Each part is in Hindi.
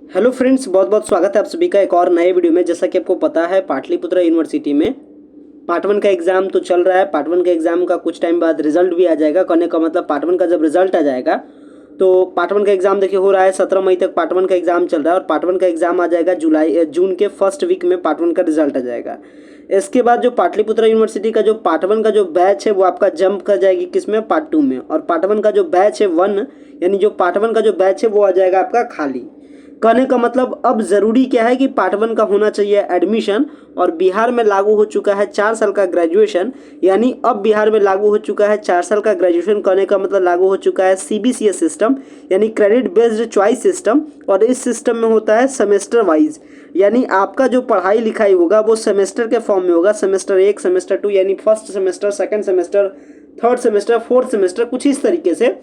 हेलो फ्रेंड्स, बहुत बहुत स्वागत है आप सभी का एक और नए वीडियो में। जैसा कि आपको पता है, पाटलिपुत्रा यूनिवर्सिटी में पार्ट वन का एग्ज़ाम तो चल रहा है। पार्ट वन के एग्ज़ाम का कुछ टाइम बाद रिजल्ट भी आ जाएगा। कहने का मतलब पार्ट वन का जब रिजल्ट आ जाएगा तो पार्ट वन का एग्ज़ाम देखिए हो रहा है 17 मई तक पार्ट वन का एग्ज़ाम चल रहा है और पार्ट वन का एग्ज़ाम आ जाएगा जून के फर्स्ट वीक में पार्ट वन का रिजल्ट आ जाएगा। इसके बाद जो पाटलिपुत्रा यूनिवर्सिटी का जो पार्ट वन का जो बैच है वो आपका जंप कर जाएगी किसमें, पार्ट टू में। और पार्ट वन का जो बैच है वन यानी जो पार्ट वन का जो बैच है वो आ जाएगा आपका खाली। कहने का मतलब अब ज़रूरी क्या है कि पार्ट वन का होना चाहिए एडमिशन। और बिहार में लागू हो चुका है 4 साल का ग्रेजुएशन, यानी अब बिहार में लागू हो चुका है 4 साल का ग्रेजुएशन। कहने का मतलब लागू हो चुका है सीबीसीएस सिस्टम यानी क्रेडिट बेस्ड चॉइस सिस्टम। और इस सिस्टम में होता है सेमेस्टर वाइज, यानी आपका जो पढ़ाई लिखाई होगा वो सेमेस्टर के फॉर्म में होगा। सेमेस्टर 1, सेमेस्टर 2 यानी first semester, second semester, third semester, fourth semester, कुछ इस तरीके से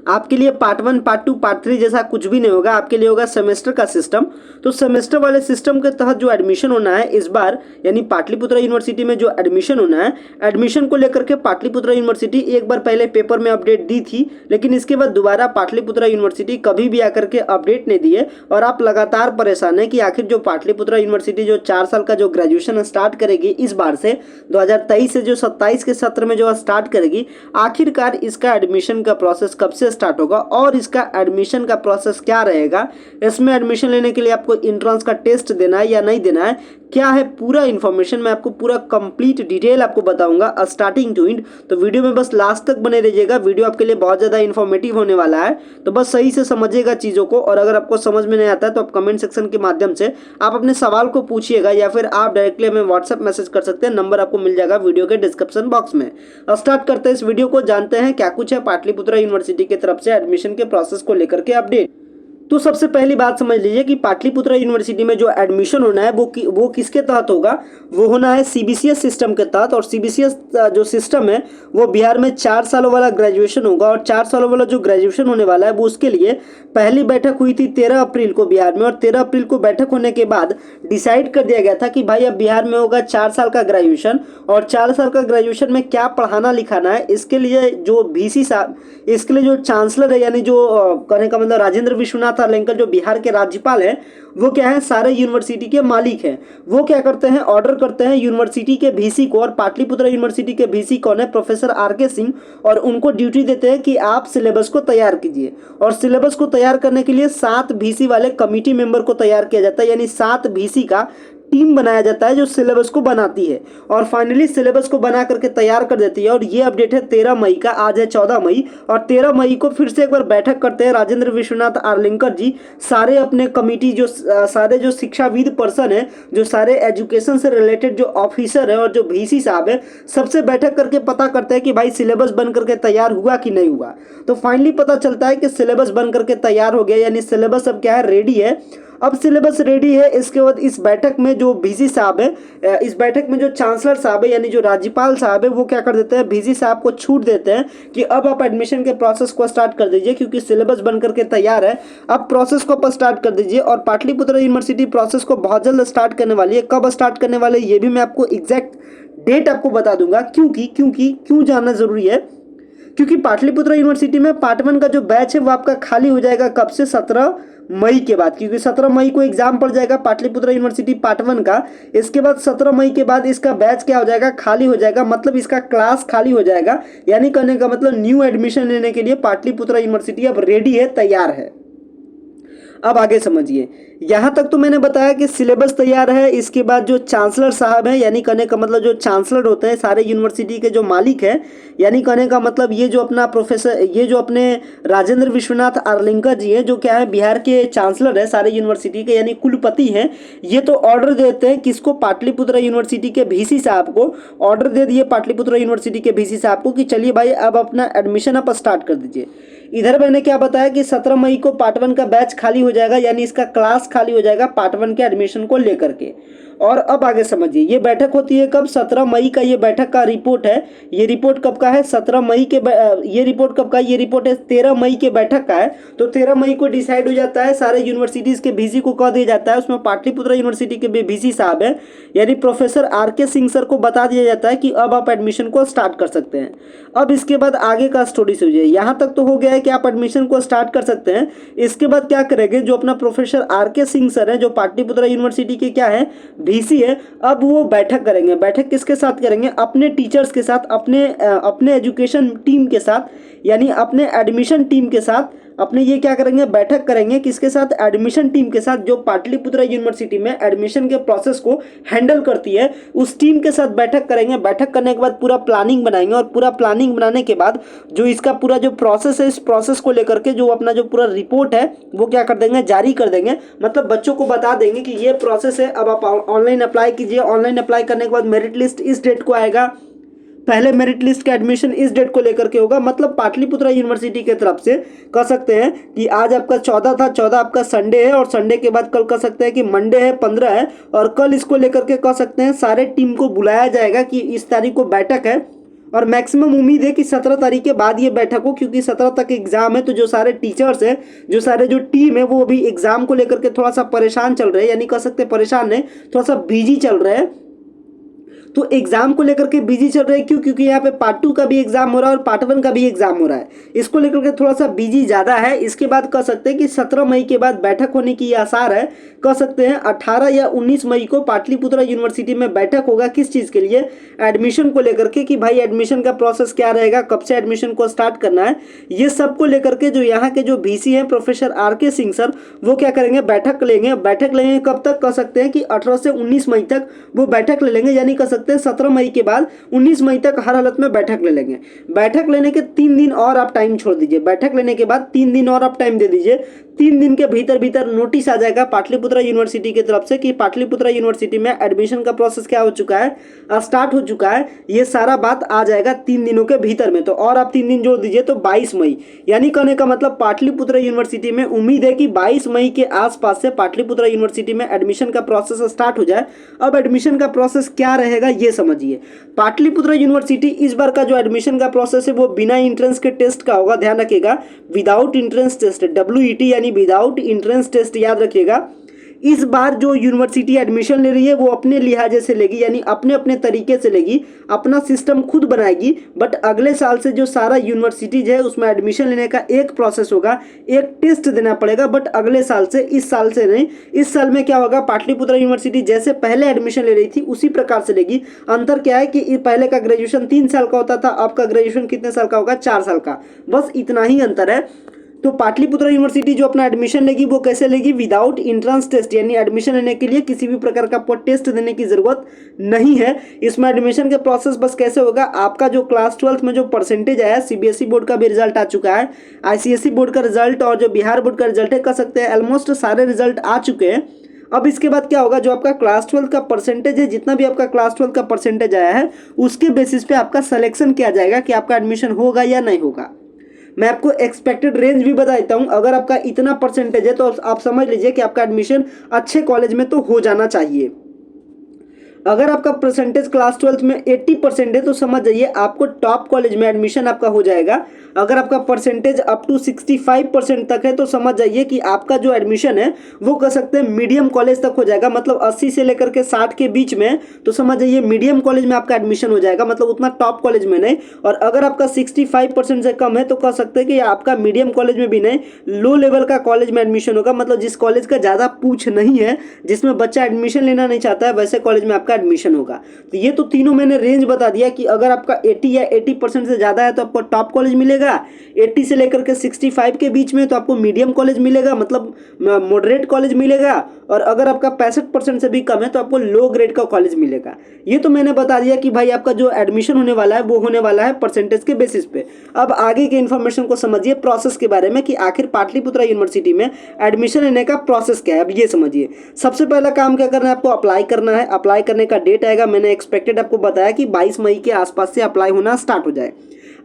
आपके लिए part one, part two, part three जैसा कुछ भी नहीं होगा। आपके लिए होगा सेमेस्टर का सिस्टम। तो सेमेस्टर वाले सिस्टम के तहत जो एडमिशन होना है इस बार, यानी पाटलिपुत्रा यूनिवर्सिटी में जो एडमिशन होना है, एडमिशन को लेकर के पाटलिपुत्रा यूनिवर्सिटी एक बार पहले पेपर में अपडेट दी थी, लेकिन इसके बाद दोबारा पाटलिपुत्रा यूनिवर्सिटी कभी भी आकर के अपडेट नहीं दिए। और आप लगातार परेशान है कि आखिर जो पाटलिपुत्रा यूनिवर्सिटी जो 4 साल का जो ग्रेजुएशन स्टार्ट करेगी इस बार से 2023 से जो 27 के सत्र में जो स्टार्ट करेगी, आखिरकार इसका एडमिशन का प्रोसेस कब से स्टार्ट होगा और इसका एडमिशन का प्रोसेस क्या रहेगा। इसमें एडमिशन लेने के लिए आपको एंट्रेंस का टेस्ट देना है या नहीं देना है, क्या है पूरा इन्फॉर्मेशन मैं आपको पूरा कंप्लीट डिटेल आपको बताऊंगा स्टार्टिंग टू एंड। तो वीडियो में बस लास्ट तक बने रहिएगा। वीडियो आपके लिए बहुत ज़्यादा इन्फॉर्मेटिव होने वाला है, तो बस सही से समझिएगा चीज़ों को। और अगर आपको समझ में नहीं आता है तो आप कमेंट सेक्शन के माध्यम से आप अपने सवाल को पूछिएगा या फिर आप डायरेक्टली हमें व्हाट्सएप मैसेज कर सकते हैं। नंबर आपको मिल जाएगा वीडियो के डिस्क्रिप्शन बॉक्स में। स्टार्ट करते हैं इस वीडियो को, जानते हैं क्या कुछ है पाटलिपुत्रा यूनिवर्सिटी की तरफ से एडमिशन के प्रोसेस को लेकर के अपडेट। तो सबसे पहली बात समझ लीजिए कि पाटलिपुत्रा यूनिवर्सिटी में जो एडमिशन होना है वो किसके तहत होगा, वो होना है सीबीसीएस सिस्टम के तहत। और सीबीसीएस जो सिस्टम है वो बिहार में 4 सालों वाला ग्रेजुएशन होगा। और 4 सालों वाला जो ग्रेजुएशन होने वाला है वो उसके लिए पहली बैठक हुई थी 13 अप्रैल को बिहार में। और 13 अप्रैल को बैठक होने के बाद डिसाइड कर दिया गया था कि भाई अब बिहार में होगा 4 साल का ग्रेजुएशन। और 4 साल का ग्रेजुएशन में क्या पढ़ाना लिखाना है, इसके लिए जो वीसी साहब, इसके लिए जो चांसलर है यानी जो कहने का मतलब राजेंद्र विश्वनाथ आर्लेकर जो बिहार के राज्यपाल हैं, वो क्या है सारे यूनिवर्सिटी के मालिक हैं। वो क्या करते हैं, ऑर्डर करते हैं यूनिवर्सिटी के वीसी को। और पाटलिपुत्रा यूनिवर्सिटी के वीसी कौन है, प्रोफेसर आर.के. सिंह। और उनको ड्यूटी देते हैं कि आप सिलेबस को तैयार कीजिए। और सिलेबस को तैयार करने के लिए 7 वीसी वाले कमिटी मेंबर को तैयार किया जाता है, यानी 7 वीसी का टीम बनाया जाता है जो सिलेबस को बनाती है और फाइनली सिलेबस को बना करके तैयार कर देती है। और ये अपडेट है 13 मई का, आज है 14 मई। और 13 मई को फिर से एक बार बैठक करते हैं राजेंद्र विश्वनाथ आर्लेकर जी। सारे अपने कमिटी जो सारे जो शिक्षाविद पर्सन है, जो सारे एजुकेशन से रिलेटेड जो ऑफिसर है और जो वीसी साहब है, सबसे बैठक करके पता करते हैं कि भाई सिलेबस बन करके तैयार हुआ कि नहीं हुआ। तो फाइनली पता चलता है कि सिलेबस बन करके तैयार हो गया, यानी सिलेबस अब क्या है, रेडी है। अब सिलेबस रेडी है। इसके बाद इस बैठक में जो वीसी साहब है, इस बैठक में जो चांसलर साहब है यानी जो राज्यपाल साहब है, वो क्या कर देते हैं, वीसी साहब को छूट देते हैं कि अब आप एडमिशन के प्रोसेस को स्टार्ट कर दीजिए, क्योंकि सिलेबस बन करके तैयार है। अब प्रोसेस को आप स्टार्ट कर दीजिए। और पाटलिपुत्रा यूनिवर्सिटी प्रोसेस को बहुत जल्द स्टार्ट करने वाली है। कब स्टार्ट करने वाले ये भी मैं आपको एग्जैक्ट डेट आपको बता दूंगा। क्यों जानना जरूरी है, क्योंकि पाटलिपुत्रा यूनिवर्सिटी में पार्ट वन का जो बैच है वो आपका खाली हो जाएगा कब से, 17 मई के बाद। क्योंकि 17 मई को एग्जाम पड़ जाएगा पाटलिपुत्रा यूनिवर्सिटी पार्ट वन का। इसके बाद 17 मई के बाद इसका बैच क्या हो जाएगा, खाली हो जाएगा। मतलब इसका क्लास खाली हो जाएगा, यानी कहने का मतलब न्यू एडमिशन लेने के लिए पाटलिपुत्रा यूनिवर्सिटी अब रेडी है, तैयार है। अब आगे समझिए, यहाँ तक तो मैंने बताया कि सिलेबस तैयार है। इसके बाद जो चांसलर साहब हैं, यानी कहने का मतलब जो चांसलर होते हैं सारे यूनिवर्सिटी के जो मालिक हैं, यानी कहने का मतलब ये जो अपना प्रोफेसर, ये जो अपने राजेंद्र विश्वनाथ आर्लेकर जी हैं, जो क्या है बिहार के चांसलर है सारे यूनिवर्सिटी के, यानी कुलपति हैं। ये तो ऑर्डर देते हैं किसको, पाटलिपुत्रा यूनिवर्सिटी के वीसी साहब को ऑर्डर दे दिए, पाटलिपुत्रा यूनिवर्सिटी के वीसी साहब को, कि चलिए भाई अब अपना एडमिशन आप स्टार्ट कर दीजिए। इधर मैंने क्या बताया कि 17 मई को पार्ट वन का बैच खाली हो जाएगा, यानी इसका क्लास खाली हो जाएगा पार्ट वन के एडमिशन को लेकर के। और अब आगे समझिए, ये बैठक होती है कब? 17 मई का ये बैठक का रिपोर्ट है। ये रिपोर्ट कब का है? 17 मई के ये रिपोर्ट कब का है? ये रिपोर्ट है 13 मई के बैठक का है। तो 13 मई को डिसाइड हो जाता है, सारे यूनिवर्सिटीज़ के वीसी को कह दिया जाता है, उसमें पाटलिपुत्रा यूनिवर्सिटी के भी वीसी साहब है यानी प्रोफेसर आर.के. सिंह सर को बता दिया जाता है कि अब आप एडमिशन को स्टार्ट कर सकते हैं। अब इसके बाद आगे का स्टोरी समझिए, यहाँ तक तो हो गया है कि आप एडमिशन को स्टार्ट कर सकते हैं। इसके बाद क्या करेंगे, जो अपना प्रोफेसर आर.के. सिंह सर है, जो पाटलिपुत्रा यूनिवर्सिटी के क्या है, वीसी है, अब वो बैठक करेंगे। बैठक किसके साथ करेंगे? अपने टीचर्स के साथ, अपने एजुकेशन टीम के साथ, यानी अपने एडमिशन टीम के साथ। अपने ये क्या करेंगे, बैठक करेंगे किसके साथ? एडमिशन टीम के साथ, जो पाटलिपुत्रा यूनिवर्सिटी में एडमिशन के प्रोसेस को हैंडल करती है, उस टीम के साथ बैठक करेंगे। बैठक करने के बाद पूरा प्लानिंग बनाएंगे, और पूरा प्लानिंग बनाने के बाद जो इसका पूरा जो प्रोसेस है, इस प्रोसेस को लेकर के जो अपना जो पूरा रिपोर्ट है वो क्या कर देंगे, जारी कर देंगे। मतलब बच्चों को बता देंगे कि ये प्रोसेस है, अब आप ऑनलाइन अप्लाई कीजिए। ऑनलाइन अप्लाई करने के बाद मेरिट लिस्ट इस डेट को आएगा, पहले मेरिट लिस्ट का एडमिशन इस डेट को लेकर के होगा। मतलब पाटलिपुत्रा यूनिवर्सिटी की तरफ से कह सकते हैं कि आज आपका 14 था, 14 आपका संडे है, और संडे के बाद कल कह सकते हैं कि मंडे है, 15 है, और कल इसको लेकर के कह सकते हैं सारे टीम को बुलाया जाएगा कि इस तारीख को बैठक है। और मैक्सिमम उम्मीद है कि 17 तारीख के बाद ये बैठक हो, क्योंकि 17 तक एग्जाम है। तो जो सारे टीचर्स हैं, जो सारे जो टीम है, वो अभी एग्जाम को लेकर के थोड़ा सा परेशान चल रहे हैं, यानी कह सकते हैं परेशान नहीं, थोड़ा सा बिजी चल रहे हैं। तो एग्जाम को लेकर के बिजी चल रहे हैं, क्यों? क्योंकि यहाँ पे पार्ट 2 का भी एग्जाम हो रहा है और पार्ट 1 का भी एग्जाम हो रहा है। इसको लेकर के थोड़ा सा बिजी ज़्यादा है। इसके बाद कह सकते हैं कि 17 मई के बाद बैठक होने की आसार है। कह सकते हैं 18 या 19 मई को पाटलिपुत्रा यूनिवर्सिटी में बैठक होगा। किस चीज़ के लिए? एडमिशन को लेकर के, कि भाई एडमिशन का प्रोसेस क्या रहेगा, कब से एडमिशन को स्टार्ट करना है, ये सब को लेकर के जो यहाँ के जो वीसी हैं प्रोफेसर आर.के. सिंह सर, वो क्या करेंगे, बैठक लेंगे। बैठक लेंगे कब तक? कह सकते हैं कि 18 से 19 मई तक वो बैठक ले लेंगे, यानी कह सकते हैं 17 मई के बाद 19 मई तक हर हालत में बैठक ले लेंगे। बैठक लेने के 3 दिन और आप टाइम छोड़ दीजिए। बैठक लेने के बाद 3 दिन और आप टाइम दे दीजिए। 3 दिन के भीतर नोटिस आ जाएगा पाटलिपुत्रा यूनिवर्सिटी की तरफ से कि पाटलिपुत्रा यूनिवर्सिटी में एडमिशन का प्रोसेस क्या हो चुका है, स्टार्ट हो चुका है। ये सारा बात आ जाएगा 3 दिनों के भीतर में। तो और आप 3 दिन जोड़ दीजिए तो 22 मई, यानी कहने का मतलब पाटलिपुत्रा यूनिवर्सिटी में उम्मीद है कि 22 मई के आसपास से पाटलिपुत्रा यूनिवर्सिटी में एडमिशन का प्रोसेस स्टार्ट हो जाए। अब एडमिशन का प्रोसेस क्या रहेगा ये समझिए। पाटलिपुत्रा यूनिवर्सिटी इस बार का जो एडमिशन का प्रोसेस है वो बिना इंट्रेंस के टेस्ट का होगा, ध्यान रखिएगा, विदाउट इंट्रेंस टेस्ट, WET यानी विदाउट इंट्रेंस टेस्ट, याद रखिएगा। इस बार जो यूनिवर्सिटी एडमिशन ले रही है वो अपने लिहाजे से लेगी, यानी अपने अपने तरीके से लेगी, अपना सिस्टम खुद बनाएगी। बट अगले साल से जो सारा यूनिवर्सिटीज है उसमें एडमिशन लेने का एक प्रोसेस होगा, एक टेस्ट देना पड़ेगा। बट अगले साल से, इस साल से नहीं। इस साल में क्या होगा, पाटलिपुत्रा यूनिवर्सिटी जैसे पहले एडमिशन ले रही थी उसी प्रकार से लेगी। अंतर क्या है कि पहले का ग्रेजुएशन 3 साल का होता था, अब का ग्रेजुएशन कितने साल का होगा, 4 साल का, बस इतना ही अंतर है। तो पाटलिपुत्रा यूनिवर्सिटी जो अपना एडमिशन लेगी वो कैसे लेगी, विदाउट इंट्रेंस टेस्ट, यानी एडमिशन लेने के लिए किसी भी प्रकार का टेस्ट देने की जरूरत नहीं है। इसमें एडमिशन के प्रोसेस बस कैसे होगा, आपका जो क्लास 12th में जो परसेंटेज आया, CBSE बोर्ड का भी रिजल्ट आ चुका है, ICSE बोर्ड का रिजल्ट और जो बिहार बोर्ड का रिजल्ट है, कह सकते हैं ऑलमोस्ट सारे रिजल्ट आ चुके हैं। अब इसके बाद क्या होगा, जो आपका क्लास 12 का परसेंटेज है, जितना भी आपका क्लास 12 का परसेंटेज आया है उसके बेसिस पे आपका सिलेक्शन किया जाएगा कि आपका एडमिशन होगा या नहीं होगा। मैं आपको एक्सपेक्टेड रेंज भी बता देता हूं। अगर आपका इतना परसेंटेज है तो आप समझ लीजिए कि आपका एडमिशन अच्छे कॉलेज में तो हो जाना चाहिए। अगर आपका परसेंटेज क्लास 12 में 80% है तो समझ जाइए आपको टॉप कॉलेज में एडमिशन आपका हो जाएगा। अगर आपका परसेंटेज अप टू 65% तक है तो समझ जाइए कि आपका जो एडमिशन है वो कह सकते हैं मीडियम कॉलेज तक हो जाएगा, मतलब 80 से लेकर के 60 के बीच में, तो समझ जाइए मीडियम कॉलेज में आपका एडमिशन हो जाएगा, मतलब उतना टॉप कॉलेज में नहीं। और अगर आपका 65% से कम है तो कह सकते हैं कि आपका मीडियम कॉलेज में भी नहीं, लो लेवल का कॉलेज में एडमिशन होगा, मतलब जिस कॉलेज का ज़्यादा पूछ नहीं है, जिसमें बच्चा एडमिशन लेना नहीं चाहता है, वैसे कॉलेज में आपका एडमिशन होगा। तो ये तो तीनों मैंने रेंज बता दिया कि अगर आपका 80 या 80% से ज़्यादा है तो आपको टॉप कॉलेज मिलेगा, 80 से लेकर के 65 के बीच में तो आपको मीडियम कॉलेज मिलेगा, मतलब मॉडरेट कॉलेज मिलेगा, और अगर आपका 65% से भी कम है तो आपको लो ग्रेड का कॉलेज मिलेगा। ये तो मैंने बता दिया कि भाई आपका जो एडमिशन होने वाला है वो होने वाला है परसेंटेज के बेसिस पे। अब आगे के इन्फॉर्मेशन को समझिए प्रोसेस के बारे में कि आखिर पाटलिपुत्रा यूनिवर्सिटी में एडमिशन लेने का प्रोसेस क्या है। अब ये समझिए, सबसे पहला काम क्या करना है, आपको अप्लाई करना है। अप्लाई करने का डेट आएगा, मैंने एक्सपेक्टेड आपको बताया कि 22 मई के आसपास से अप्लाई होना स्टार्ट हो जाए।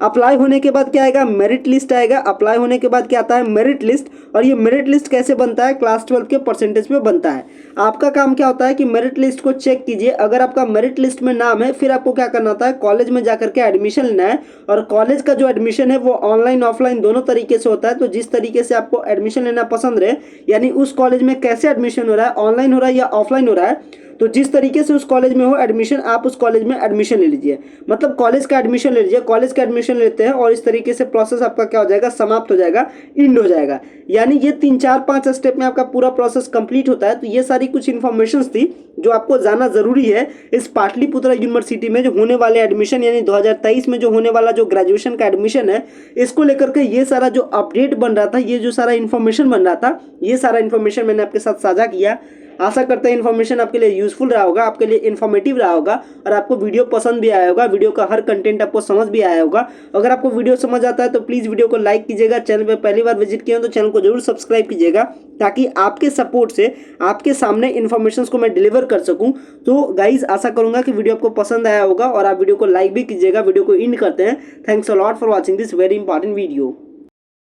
अप्लाई होने के बाद क्या आएगा, मेरिट लिस्ट आएगा। अप्लाई होने के बाद क्या आता है, मेरिट लिस्ट। और ये मेरिट लिस्ट कैसे बनता है, क्लास 12 के परसेंटेज पे बनता है। आपका काम क्या होता है कि मेरिट लिस्ट को चेक कीजिए, अगर आपका मेरिट लिस्ट में नाम है फिर आपको क्या करना होता है, कॉलेज में जाकर के एडमिशन लेना है। और कॉलेज का जो एडमिशन है वो ऑनलाइन ऑफलाइन दोनों तरीके से होता है। तो जिस तरीके से आपको एडमिशन लेना पसंद रहे, यानी उस कॉलेज में कैसे एडमिशन हो रहा है, ऑनलाइन हो रहा है या ऑफलाइन हो रहा है, तो जिस तरीके से उस कॉलेज में हो एडमिशन, आप उस कॉलेज में एडमिशन ले लीजिए। मतलब कॉलेज का एडमिशन ले लीजिए, कॉलेज का एडमिशन लेते हैं और इस तरीके से प्रोसेस आपका क्या हो जाएगा, समाप्त हो जाएगा, इंड हो जाएगा। यानी ये 3 4 5 स्टेप में आपका पूरा प्रोसेस कंप्लीट होता है। तो ये सारी कुछ इन्फॉर्मेशन थी जो आपको जानना जरूरी है इस पाटलिपुत्रा यूनिवर्सिटी में जो होने वाले एडमिशन, यानी 2023 में जो होने वाला जो ग्रेजुएशन का एडमिशन है, इसको लेकर के ये सारा जो अपडेट बन रहा था, ये जो सारा इन्फॉर्मेशन बन रहा था, ये सारा इन्फॉर्मेशन मैंने आपके साथ साझा किया। आशा करते हैं इन्फॉर्मेशन आपके लिए यूजफुल रहा होगा, आपके लिए इन्फॉर्मेटिव रहा होगा और आपको वीडियो पसंद भी आया होगा, वीडियो का हर कंटेंट आपको समझ भी आया होगा। अगर आपको वीडियो समझ आता है तो प्लीज़ वीडियो को लाइक कीजिएगा। चैनल पे पहली बार विजिट किया तो चैनल को जरूर सब्सक्राइब कीजिएगा, ताकि आपके सपोर्ट से आपके सामने इन्फॉर्मेशन को मैं डिलीवर कर सकूं। तो गाइज आशा करूंगा कि वीडियो आपको पसंद आया होगा और आप वीडियो को लाइक भी कीजिएगा। वीडियो को एंड करते हैं। Thanks a lot for watching this very important video.